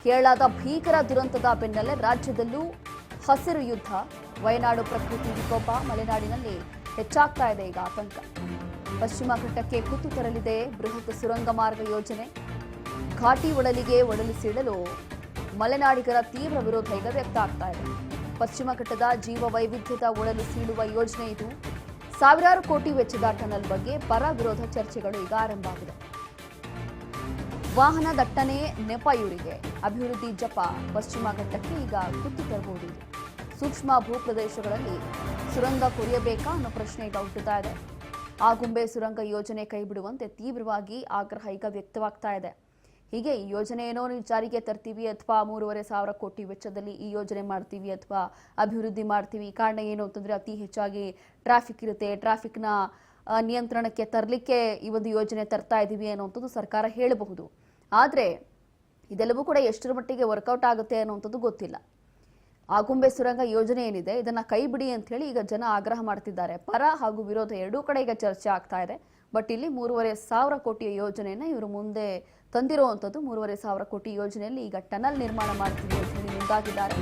ಕೇರಳದ ಭೀಕರ ದುರಂತದ ಬೆನ್ನಲ್ಲೇ ರಾಜ್ಯದಲ್ಲೂ ಹಸಿರು ಯುದ್ಧ. ವಯನಾಡು ಪ್ರಕೃತಿ ವಿಕೋಪ, ಮಲೆನಾಡಿನಲ್ಲಿ ಹೆಚ್ಚಾಗ್ತಾ ಇದೆ ಈಗ ಆತಂಕ. ಪಶ್ಚಿಮ ಘಟ್ಟಕ್ಕೆ ಕುತ್ತು ತರಲಿದೆ ಬೃಹತ್ ಸುರಂಗ ಮಾರ್ಗ ಯೋಜನೆ. ಘಾಟಿ ಒಡಲು ಸೀಳಲು ಮಲೆನಾಡಿಗರ ತೀವ್ರ ವಿರೋಧ ಈಗ ವ್ಯಕ್ತ ಆಗ್ತಾ ಇದೆ. ಪಶ್ಚಿಮ ಘಟ್ಟದ ಜೀವ ವೈವಿಧ್ಯದ ಒಡಲು ಸೀಳುವ ಯೋಜನೆ ಇದು. ಸಾವಿರಾರು ಕೋಟಿ ವೆಚ್ಚದ ಟನಲ್ ಬಗ್ಗೆ ಪರ ವಿರೋಧ ಚರ್ಚೆಗಳು ಈಗ ಆರಂಭ ಆಗಿದೆ. ವಾಹನ ದಟ್ಟಣೆ ನೆಪ ಇವರಿಗೆ, ಅಭಿವೃದ್ಧಿ ಜಪ. ಪಶ್ಚಿಮ ಘಟ್ಟಕ್ಕೆ ಈಗ ಕುತ್ತು ತರಬಹುದು. ಸೂಕ್ಷ್ಮ ಭೂಪ್ರದೇಶಗಳಲ್ಲಿ ಸುರಂಗ ಕೊರೆಯಬೇಕಾ ಅನ್ನೋ ಪ್ರಶ್ನೆ ಈಗ ಹುಟ್ಟುತ್ತಾ ಇದೆ. ಆಗುಂಬೆ ಸುರಂಗ ಯೋಜನೆ ಕೈಬಿಡುವಂತೆ ತೀವ್ರವಾಗಿ ಆಗ್ರಹ ಈಗ ವ್ಯಕ್ತವಾಗ್ತಾ ಇದೆ. ಹೀಗೆ ಈ ಯೋಜನೆ ಏನೋ ನೀವು ಜಾರಿಗೆ ತರ್ತೀವಿ ಅಥವಾ 3,500 ಕೋಟಿ ವೆಚ್ಚದಲ್ಲಿ ಈ ಯೋಜನೆ ಮಾಡ್ತೀವಿ ಅಥವಾ ಅಭಿವೃದ್ಧಿ ಮಾಡ್ತೀವಿ. ಕಾರಣ ಏನು ಅಂತಂದ್ರೆ ಅತಿ ಹೆಚ್ಚಾಗಿ ಟ್ರಾಫಿಕ್ ಇರುತ್ತೆ, ಟ್ರಾಫಿಕ್ನ ನಿಯಂತ್ರಣಕ್ಕೆ ತರಲಿಕ್ಕೆ ಈ ಒಂದು ಯೋಜನೆ ತರ್ತಾ ಇದ್ದೀವಿ ಅನ್ನುವಂಥದ್ದು ಸರ್ಕಾರ ಹೇಳಬಹುದು. ಆದರೆ ಇದೆಲ್ಲವೂ ಕೂಡ ಎಷ್ಟರ ಮಟ್ಟಿಗೆ ವರ್ಕೌಟ್ ಆಗುತ್ತೆ ಅನ್ನುವಂಥದ್ದು ಗೊತ್ತಿಲ್ಲ. ಆಗುಂಬೆ ಸುರಂಗ ಯೋಜನೆ ಏನಿದೆ ಇದನ್ನ ಕೈ ಬಿಡಿ ಅಂತ ಹೇಳಿ ಈಗ ಜನ ಆಗ್ರಹ ಮಾಡ್ತಿದ್ದಾರೆ. ಪರ ಹಾಗೂ ವಿರೋಧ ಎರಡೂ ಕಡೆ ಈಗ ಚರ್ಚೆ ಆಗ್ತಾ ಇದೆ. ಬಟ್ ಇಲ್ಲಿ 3,500 ಕೋಟಿಯ ಯೋಜನೆಯನ್ನ ಇವರು ಮುಂದೆ ತಂದಿರುವಂಥದ್ದು. 3,500 ಕೋಟಿ ಯೋಜನೆಯಲ್ಲಿ ಈಗ ಟನಲ್ ನಿರ್ಮಾಣ ಮಾಡ್ತೀವಿ ಅಂತ ಹೇಳಿ ಮುಂದಾಗಿದ್ದಾರೆ.